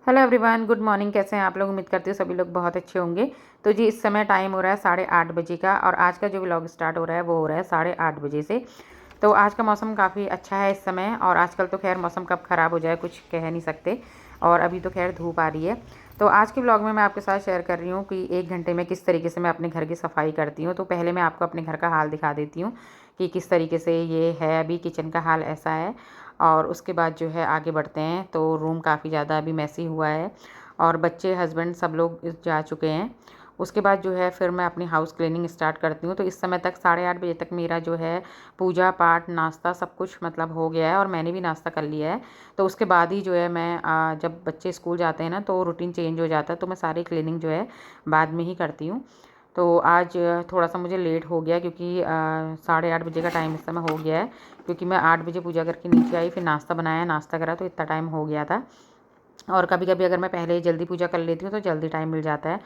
Hello everyone, good morning. कैसे हैं आप लोग? उम्मीद करती हूँ सभी लोग बहुत अच्छे होंगे। तो जी, इस समय टाइम हो रहा है 8:30 बजे का और आज का जो व्लॉग स्टार्ट हो रहा है वो हो रहा है 8:30 बजे से। तो आज का मौसम काफ़ी अच्छा है इस समय, और आजकल तो खैर मौसम कब ख़राब हो जाए कुछ कह नहीं सकते। और अभी तो खैर धूप आ रही है। तो आज के व्लॉग में मैं आपके साथ शेयर कर रही हूँ कि 1 घंटे में किस तरीके से मैं अपने घर की सफाई करती हूँ। तो पहले मैं आपको अपने घर का हाल दिखा देती हूँ कि किस तरीके से ये है। अभी किचन का हाल ऐसा है, और उसके बाद जो है आगे बढ़ते हैं। तो रूम काफ़ी ज़्यादा अभी मैसी हुआ है, और बच्चे, हस्बैंड सब लोग जा चुके हैं। उसके बाद जो है फिर मैं अपनी हाउस क्लीनिंग स्टार्ट करती हूँ। तो इस समय तक 8:30 बजे तक मेरा जो है पूजा पाठ नाश्ता सब कुछ मतलब हो गया है, और मैंने भी नाश्ता कर लिया है। तो उसके बाद ही जो है मैं जब बच्चे स्कूल जाते हैं ना तो रूटीन चेंज हो जाता है, तो मैं सारी क्लीनिंग जो है बाद में ही करती हूँ। तो आज थोड़ा सा मुझे लेट हो गया, क्योंकि 8:30 बजे का टाइम इस समय हो गया है, क्योंकि मैं 8 बजे पूजा करके नीचे आई, फिर नाश्ता बनाया, नाश्ता करा, तो इतना टाइम हो गया था। और कभी-कभी अगर मैं पहले ही जल्दी पूजा कर लेती हूँ तो जल्दी टाइम मिल जाता है।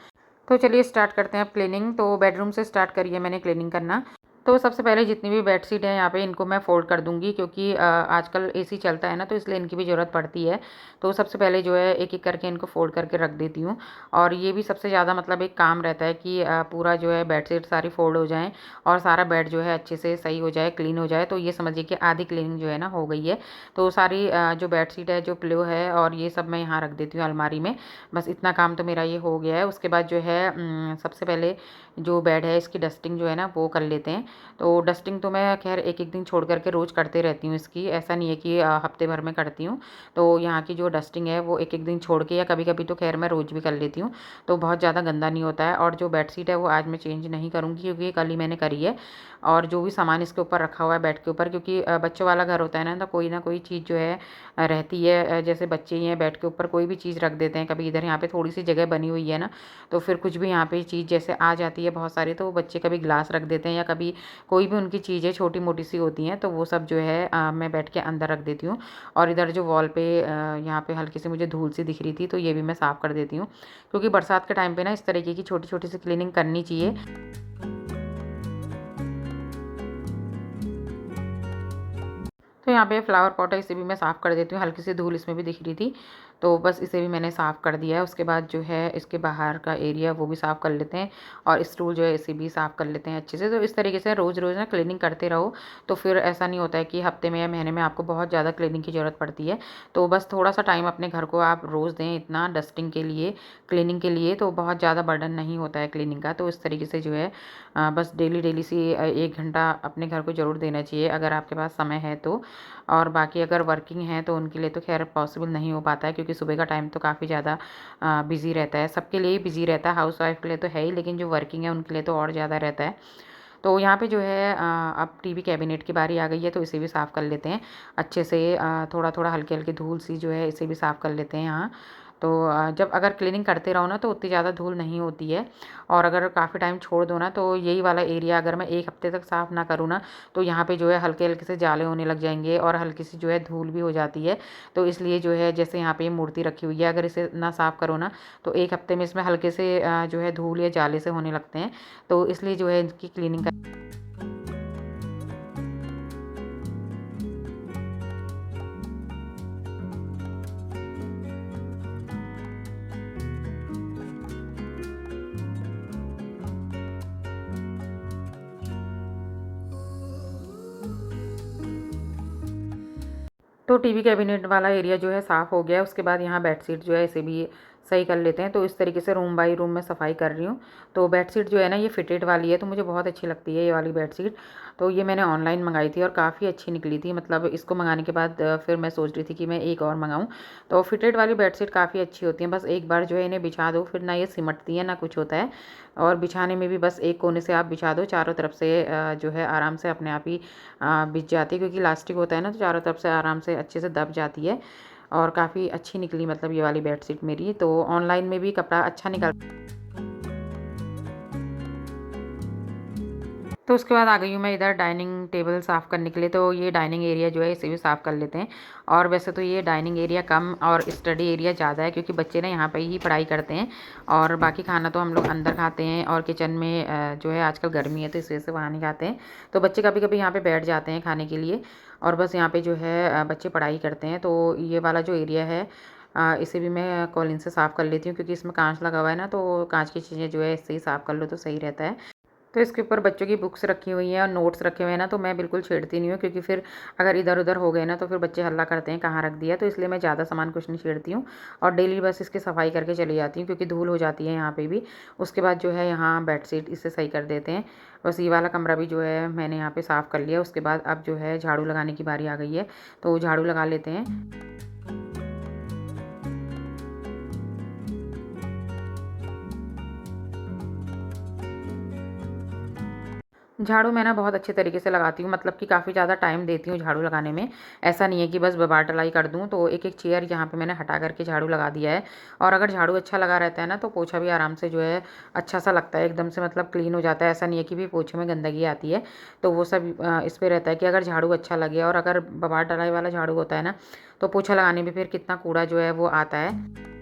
तो चलिए स्टार्ट करते हैं अब क्लीनिंग। तो बेडरूम से स्टार्ट करी है मैंने क्लीनिंग करना। तो सबसे पहले जितनी भी बेडशीट है यहाँ पे इनको मैं फ़ोल्ड कर दूँगी, क्योंकि आजकल एसी चलता है ना, तो इसलिए इनकी भी ज़रूरत पड़ती है। तो सबसे पहले जो है एक-एक करके इनको फ़ोल्ड करके रख देती हूँ। और ये भी सबसे ज़्यादा मतलब एक काम रहता है कि पूरा जो है बेडशीट सारी फ़ोल्ड हो जाएँ और सारा बेड जो है अच्छे से सही हो जाए, क्लीन हो जाए। तो ये समझिए कि आधी क्लीनिंग जो है ना हो गई है। तो सारी जो बेडशीट है, जो पिलो है और ये सब मैं यहाँ रख देती हूँ अलमारी में। बस इतना काम तो मेरा ये हो गया है। उसके बाद जो है सबसे पहले जो बेड है इसकी डस्टिंग जो है ना वो कर लेते हैं। तो डस्टिंग तो मैं खैर एक-एक दिन छोड़ कर के रोज़ करते रहती हूँ इसकी, ऐसा नहीं है कि हफ्ते भर में करती हूँ। तो यहाँ की जो डस्टिंग है वो एक-एक दिन छोड़ के, या कभी-कभी तो खैर मैं रोज़ भी कर लेती हूँ, तो बहुत ज़्यादा गंदा नहीं होता है। और जो बेडशीट है वो आज मैं चेंज नहीं करूँगी, क्योंकि ये कल ही मैंने करी है। और जो भी सामान इसके ऊपर रखा हुआ है बेड के ऊपर, क्योंकि बच्चों वाला घर होता है ना कोई चीज़ जो है रहती है। जैसे बच्चे ही हैं, बेड के ऊपर कोई भी चीज़ रख देते हैं, कभी इधर यहाँ पे थोड़ी सी जगह बनी हुई है ना, तो फिर कुछ भी यहाँ पे चीज़ जैसे आ जाती है बहुत सारी, तो बच्चे कभी ग्लास रख देते हैं या कभी कोई भी उनकी चीज़ें छोटी मोटी सी होती हैं, तो वो सब जो है मैं बेड के अंदर रख देती हूँ। और इधर जो वॉल पे यहाँ पे हल्की सी मुझे धूल सी दिख रही थी, तो ये भी मैं साफ़ कर देती हूँ, क्योंकि बरसात के टाइम पे ना इस तरीके की छोटी छोटी सी क्लीनिंग करनी चाहिए। तो यहाँ पे फ्लावर पॉट है, इसे भी मैं साफ़ कर देती हूँ, हल्की सी धूल इसमें भी दिख रही थी, तो बस इसे भी मैंने साफ़ कर दिया है। उसके बाद जो है इसके बाहर का एरिया वो भी साफ़ कर लेते हैं, और स्टूल जो है इसे भी साफ़ कर लेते हैं अच्छे से। तो इस तरीके से रोज़-रोज़ ना क्लीनिंग करते रहो, तो फिर ऐसा नहीं होता है कि हफ्ते में या महीने में आपको बहुत ज़्यादा क्लीनिंग की ज़रूरत पड़ती है। तो बस थोड़ा-सा टाइम अपने घर को आप रोज़ दें इतना डस्टिंग के लिए, क्लीनिंग के लिए, तो बहुत ज़्यादा बर्डन नहीं होता है क्लीनिंग का। तो इस तरीके से जो है बस डेली सी 1 घंटा अपने घर को ज़रूर देना चाहिए, अगर आपके पास समय है तो। और बाकी अगर वर्किंग हैं तो उनके लिए तो ख़ैर पॉसिबल नहीं हो पाता है, क्योंकि सुबह का टाइम तो काफ़ी ज़्यादा बिज़ी रहता है। सबके लिए ही बिज़ी रहता है, हाउसवाइफ़ के लिए तो है ही, लेकिन जो वर्किंग है उनके लिए तो और ज़्यादा रहता है। तो यहाँ पे जो है अब टीवी कैबिनेट की बारी आ गई है, तो इसे भी साफ़ कर लेते हैं अच्छे से। थोड़ा-थोड़ा हल्की-हल्की धूल सी जो है इसे भी साफ़ कर लेते हैं यहाँ। तो जब अगर क्लीनिंग करते रहो ना तो उतनी ज़्यादा धूल नहीं होती है। और अगर काफ़ी टाइम छोड़ दो ना, तो यही वाला एरिया अगर मैं 1 हफ़्ते तक साफ़ ना करूँ ना, तो यहाँ पे जो है हल्के-हल्के से जाले होने लग जाएँगे, और हल्की सी जो है धूल भी हो जाती है। तो इसलिए जो है जैसे यहाँ पे ये मूर्ति रखी हुई है, अगर इसे ना साफ़ करो ना, तो 1 हफ़्ते में इसमें हल्के से जो है धूल या जाले से होने लगते हैं। तो इसलिए जो है इनकी क्लीनिंग तो टीवी कैबिनेट वाला एरिया जो है साफ़ हो गया है। उसके बाद यहाँ बेडशीट जो है इसे भी सही कर लेते हैं। तो इस तरीके से रूम बाई रूम में सफाई कर रही हूँ। तो बेडशीट जो है ना ये फिटेड वाली है, तो मुझे बहुत अच्छी लगती है ये वाली बेडशीट। तो ये मैंने ऑनलाइन मंगाई थी और काफ़ी अच्छी निकली थी। मतलब इसको मंगाने के बाद फिर मैं सोच रही थी कि मैं एक और मंगाऊँ। तो फिटेड वाली बेडशीट काफ़ी अच्छी होती है। बस एक बार जो है इन्हें बिछा दो, फिर ना ये सिमटती है ना कुछ होता है। और बिछाने में भी बस एक कोने से आप बिछा दो, चारों तरफ से जो है आराम से अपने आप ही बिछ जाती है, क्योंकि इलास्टिक होता है ना, तो चारों तरफ से आराम से अच्छे से दब जाती है। और काफ़ी अच्छी निकली मतलब ये वाली बेडशीट मेरी। तो ऑनलाइन में भी कपड़ा अच्छा निकल। तो उसके बाद आ गई हूँ मैं इधर डाइनिंग टेबल साफ़ करने के लिए। तो ये डाइनिंग एरिया जो है इसे भी साफ़ कर लेते हैं। और वैसे तो ये डाइनिंग एरिया कम और स्टडी एरिया ज़्यादा है, क्योंकि बच्चे ना यहाँ पे ही पढ़ाई करते हैं, और बाकी खाना तो हम लोग अंदर खाते हैं। और किचन में जो है आजकल गर्मी है तो इस वजह से वहाँ नहीं खाते हैं। तो बच्चे कभी-कभी यहाँ पे बैठ जाते हैं खाने के लिए, और बस यहाँ पे जो है बच्चे पढ़ाई करते हैं। तो ये वाला जो एरिया है इसे भी मैं कॉलिन से साफ़ कर लेती हूँ, क्योंकि इसमें काँच लगा हुआ है ना, तो काँच की चीज़ें जो है इससे ही साफ़ कर लो तो सही रहता है। तो इसके ऊपर बच्चों की बुक्स रखी हुई हैं और नोट्स रखे हुए हैं ना, तो मैं बिल्कुल छेड़ती नहीं हूँ, क्योंकि फिर अगर इधर-उधर हो गए ना तो फिर बच्चे हल्ला करते हैं कहाँ रख दिया, तो इसलिए मैं ज़्यादा सामान कुछ नहीं छेड़ती हूँ और डेली बस इसकी सफाई करके चली जाती हूँ, क्योंकि धूल हो जाती है यहाँ पे भी। उसके बाद जो है यहाँ बेडशीट इससे सही कर देते हैं। बस ये वाला कमरा भी जो है मैंने यहाँ पे साफ़ कर लिया। उसके बाद अब जो है झाड़ू लगाने की बारी आ गई है, तो झाड़ू लगा लेते हैं। झाड़ू मैं ना बहुत अच्छे तरीके से लगाती हूँ, मतलब कि काफ़ी ज़्यादा टाइम देती हूँ झाड़ू लगाने में। ऐसा नहीं है कि बस बबाल-टलाई कर दूँ, तो एक-एक चेयर यहाँ पे मैंने हटा कर के झाड़ू लगा दिया है। और अगर झाड़ू अच्छा लगा रहता है ना, तो पोछा भी आराम से जो है अच्छा-सा लगता है, एकदम से मतलब क्लीन हो जाता है। ऐसा नहीं है कि भी पोछे में गंदगी आती है, तो वो सब इस पे रहता है कि अगर झाड़ू अच्छा लगे। और अगर बबाल-टलाई वाला झाड़ू होता है ना, तो पोछा लगाने में फिर कितना कूड़ा जो है वो आता है।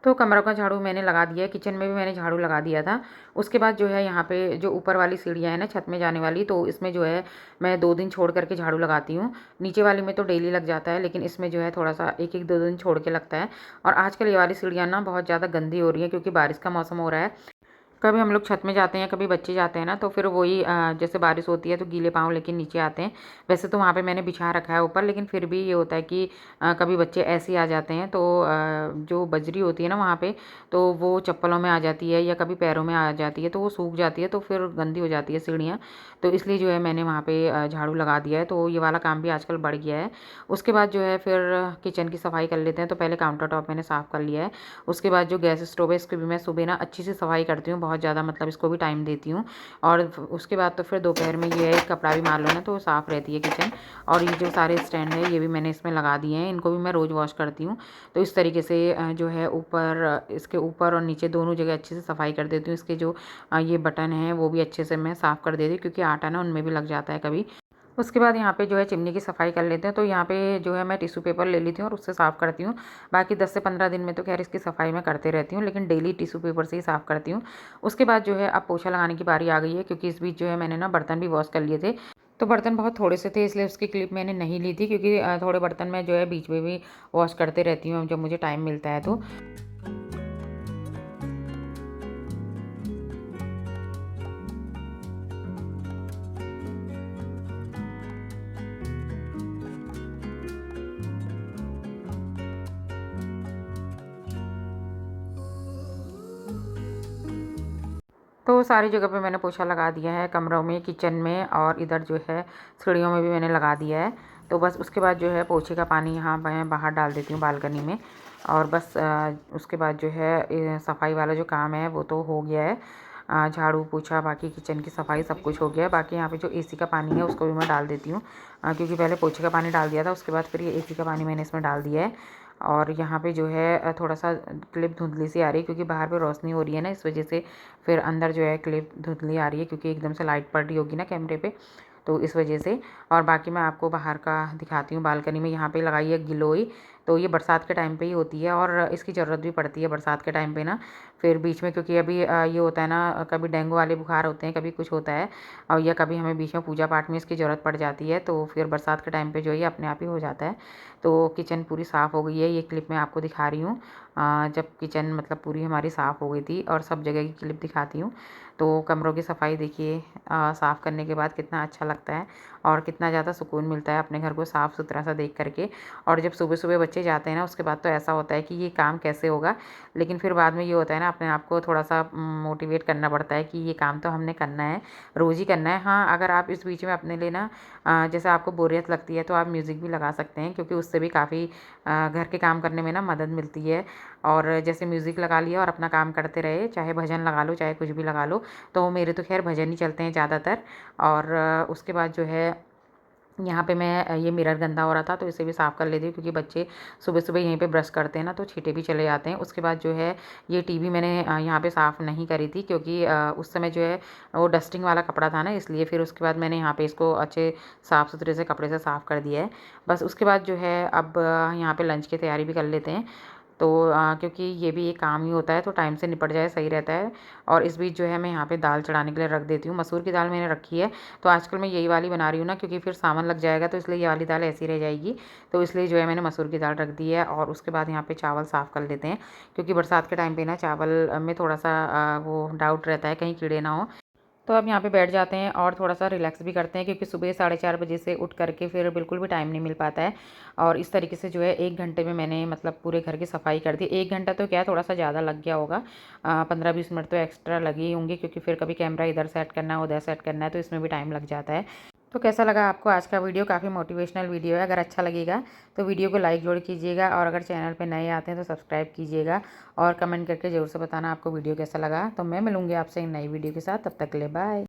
तो कमरों का झाड़ू मैंने लगा दिया है, किचन में भी मैंने झाड़ू लगा दिया था। उसके बाद जो है यहाँ पे जो ऊपर वाली सीढ़ियाँ हैं ना छत में जाने वाली, तो इसमें जो है मैं 2 दिन छोड़ कर के झाड़ू लगाती हूँ। नीचे वाली में तो डेली लग जाता है, लेकिन इसमें जो है थोड़ा-सा 1-1 2 दिन छोड़ के लगता है। और आजकल ये वाली सीढ़ियाँ ना बहुत ज़्यादा गंदी हो रही हैं, क्योंकि बारिश का मौसम हो रहा है। कभी हम लोग छत में जाते हैं, कभी बच्चे जाते हैं ना, तो फिर वही जैसे बारिश होती है तो गीले पाँव लेके नीचे आते हैं। वैसे तो वहाँ पे मैंने बिछा रखा है ऊपर, लेकिन फिर भी ये होता है कि कभी बच्चे ऐसे ही आ जाते हैं, तो जो बजरी होती है ना वहाँ पे, तो वो चप्पलों में आ जाती है या कभी पैरों में आ जाती है, तो वो सूख जाती है, तो फिर गंदी हो जाती है सीढ़ियाँ। तो इसलिए जो है मैंने वहाँ पे झाड़ू लगा दिया है, तो ये वाला काम भी आजकल बढ़ गया है। उसके बाद जो है फिर किचन की सफाई कर लेते हैं। तो पहले काउंटर टॉप मैंने साफ़ कर लिया है। उसके बाद जो गैस स्टोव है इसकी भी मैं सुबह ना अच्छी से सफाई करती हूँ, बहुत ज़्यादा मतलब इसको भी टाइम देती हूँ। और उसके बाद तो फिर दोपहर में ये है कपड़ा भी मार लो ना, तो साफ़ रहती है किचन। और ये जो सारे स्टैंड है ये भी मैंने इसमें लगा दिए हैं, इनको भी मैं रोज़ वॉश करती हूँ। तो इस तरीके से जो है ऊपर इसके ऊपर और नीचे दोनों जगह अच्छे से सफाई कर देती हूँ। इसके जो ये बटन हैं वो भी अच्छे से मैं साफ़ कर देती हूँ, क्योंकि आटा ना उनमें भी लग जाता है कभी। उसके बाद यहाँ पे जो है चिमनी की सफाई कर लेते हैं। तो यहाँ पे जो है मैं टिश्यू पेपर ले लेती हूँ और उससे साफ़ करती हूँ। बाकी 10 से 15 दिन में तो खैर इसकी सफाई मैं करते रहती हूँ, लेकिन डेली टिश्यू पेपर से ही साफ़ करती हूँ। उसके बाद जो है अब पोछा लगाने की बारी आ गई है, क्योंकि इस बीच जो है मैंने ना बर्तन भी वॉश कर लिए थे। तो बर्तन बहुत थोड़े से थे, इसलिए उसकी क्लिप मैंने नहीं ली थी, क्योंकि थोड़े बर्तन मैं जो है बीच में भी वॉश करते रहती हूँ जब मुझे टाइम मिलता है तो। तो सारी जगह पे मैंने पोछा लगा दिया है, कमरों में, किचन में, और इधर जो है सीढ़ियों में भी मैंने लगा दिया है। तो बस उसके बाद जो है पोछे का पानी यहाँ मैं बाहर डाल देती हूँ बालकनी में। और बस उसके बाद जो है सफाई वाला जो काम है वो तो हो गया है। झाड़ू पोछा बाकी किचन की सफाई सब कुछ हो गया है। बाकी यहाँ पे जो एसी का पानी है उसको भी मैं डाल देती हूँ, क्योंकि पहले पोछे का पानी डाल दिया था, उसके बाद फिर ये एसी का पानी मैंने इसमें डाल दिया है। और यहाँ पे जो है थोड़ा-सा क्लिप धुंधली सी आ रही है, क्योंकि बाहर पे रोशनी हो रही है ना, इस वजह से फिर अंदर जो है क्लिप धुंधली आ रही है, क्योंकि एकदम से लाइट पड़ रही होगी ना कैमरे पे, तो इस वजह से। और बाकी मैं आपको बाहर का दिखाती हूँ। बालकनी में यहाँ पे लगाई है गिलोय, तो ये बरसात के टाइम पे ही होती है और इसकी ज़रूरत भी पड़ती है बरसात के टाइम पे ना। फिर बीच में, क्योंकि अभी ये होता है ना, कभी डेंगू वाले बुखार होते हैं, कभी कुछ होता है, और या कभी हमें बीच में पूजा पाठ में इसकी ज़रूरत पड़ जाती है, तो फिर बरसात के टाइम पे जो है ये अपने आप ही हो जाता है। तो किचन पूरी साफ़ हो गई है, ये क्लिप मैं आपको दिखा रही हूँ। जब किचन मतलब पूरी हमारी साफ़ हो गई थी, और सब जगह की क्लिप दिखाती हूँ। तो कमरों की सफाई देखिए, साफ़ करने के बाद कितना अच्छा लगता है और कितना ज़्यादा सुकून मिलता है अपने घर को साफ़ सुथरा सा देख करके। और जब सुबह सुबह बच्चे जाते हैं ना, उसके बाद तो ऐसा होता है कि ये काम कैसे होगा, लेकिन फिर बाद में ये होता है ना, अपने आप को थोड़ा सा मोटिवेट करना पड़ता है कि ये काम तो हमने करना है, रोज़ ही करना है। हाँ, अगर आप इस बीच में अपने लिए ना जैसे आपको बोरियत लगती है, तो आप म्यूज़िक भी लगा सकते हैं, क्योंकि उससे भी काफ़ी घर के काम करने में ना मदद मिलती है। और जैसे म्यूज़िक लगा लिया और अपना काम करते रहे, चाहे भजन लगा लो, चाहे कुछ भी लगा लो। तो मेरे तो खैर भजन ही चलते हैं ज़्यादातर। और उसके बाद जो है यहाँ पे मैं ये मिरर गंदा हो रहा था, तो इसे भी साफ़ कर लेती हूँ, क्योंकि बच्चे सुबह-सुबह यहीं पे ब्रश करते हैं ना, तो छींटे भी चले जाते हैं। उसके बाद जो है ये टीवी मैंने यहाँ पे साफ़ नहीं करी थी, क्योंकि उस समय जो है वो डस्टिंग वाला कपड़ा था ना, इसलिए फिर उसके बाद मैंने यहाँ पे इसको अच्छे साफ़-सुथरे से कपड़े से साफ़ कर दिया है। बस उसके बाद जो है अब यहाँ पे लंच की तैयारी भी कर लेते हैं। तो क्योंकि ये भी एक काम ही होता है, तो टाइम से निपट जाए सही रहता है। और इस बीच जो है मैं यहाँ पे दाल चढ़ाने के लिए रख देती हूँ। मसूर की दाल मैंने रखी है, तो आजकल मैं यही वाली बना रही हूँ ना, क्योंकि फिर सामान लग जाएगा, तो इसलिए ये वाली दाल ऐसी रह जाएगी। तो इसलिए जो है मैंने मसूर की दाल रख दी है। और उसके बाद यहाँ पे चावल साफ़ कर लेते हैं, क्योंकि बरसात के टाइम पे ना चावल में थोड़ा सा वो डाउट रहता है कहीं कीड़े ना हो। तो अब यहाँ पे बैठ जाते हैं और थोड़ा-सा रिलैक्स भी करते हैं, क्योंकि सुबह 4:30 बजे से उठ कर के फिर बिल्कुल भी टाइम नहीं मिल पाता है। और इस तरीके से जो है 1 घंटे में मैंने मतलब पूरे घर की सफाई कर दी। 1 घंटा तो क्या, थोड़ा-सा ज़्यादा लग गया होगा। 15-20 मिनट तो एक्स्ट्रा लगे ही होंगे, क्योंकि फिर कभी कैमरा इधर सेट करना है, उधर सेट करना है, तो इसमें भी टाइम लग जाता है। तो कैसा लगा आपको आज का वीडियो? काफ़ी मोटिवेशनल वीडियो है। अगर अच्छा लगेगा तो वीडियो को लाइक ज़रूर कीजिएगा, और अगर चैनल पे नए आते हैं तो सब्सक्राइब कीजिएगा, और कमेंट करके ज़रूर से बताना आपको वीडियो कैसा लगा। तो मैं मिलूँगी आपसे एक नई वीडियो के साथ, तब तक के लिए बाय।